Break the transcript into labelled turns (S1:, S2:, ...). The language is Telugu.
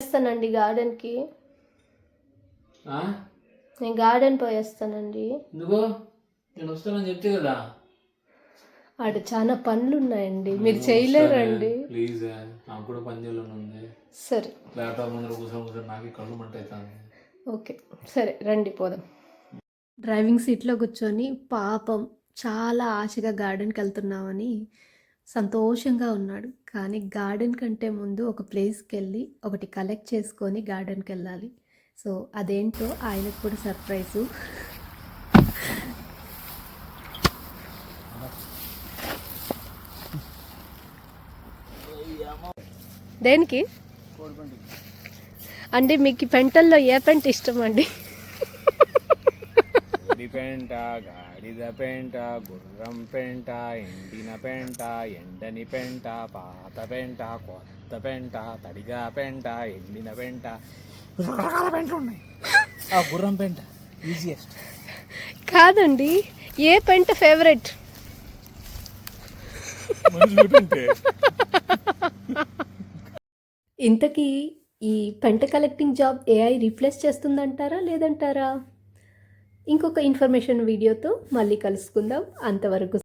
S1: వస్తానండి గార్డెన్కి. నేను గార్డెన్ పోయేస్తానండి.
S2: ఎందుకో నేను వస్తానని చెప్తే కదా.
S1: ఆడ చాలా పనులు ఉన్నాయండి, మీరు చేయలేరండి.
S2: ప్లీజ్, నాకు కూడా పని చేయాలని ఉంది.
S1: సరే,
S2: ల్యాప్టాప్ ముందర కూర్చొని నాకు కళ్ళు మంట అవుతుంది.
S1: ఓకే సరే రండి పోదాం. డ్రైవింగ్ సీట్లో కూర్చొని పాపం చాలా ఆశగా గార్డెన్కి వెళ్తున్నామని సంతోషంగా ఉన్నాడు. కానీ గార్డెన్ కంటే ముందు ఒక ప్లేస్కి వెళ్ళి ఒకటి కలెక్ట్ చేసుకొని గార్డెన్కి వెళ్ళాలి. సో అదేంటో ఆయనకు కూడా సర్ప్రైజు. దేనికి అంటే మీకు పెంటల్లో ఏ పెంట ఇష్టం అండి?
S3: పెంట, గాడిద పెంట, గుర్రం పెంట, ఎండిన పెంట, ఎండని పెంట, పాత పెంట, కొత్త పెంట, తడిగా పెంట, ఎండిన పెంట, రకరకాల పెంటలు ఉన్నాయి. ఆ గుర్రం పెంట ఈజియెస్ట్.
S1: కాదండి, ఏ పెంట ఫేవరెట్? ఇంతకీ ఈ పెంట కలెక్టింగ్ జాబ్ ఏఐ రీప్లేస్ చేస్తుందంటారా లేదంటారా? ఇంకొక ఇన్ఫర్మేషన్ వీడియోతో మళ్ళీ కలుసుకుందాం. అంతవరకు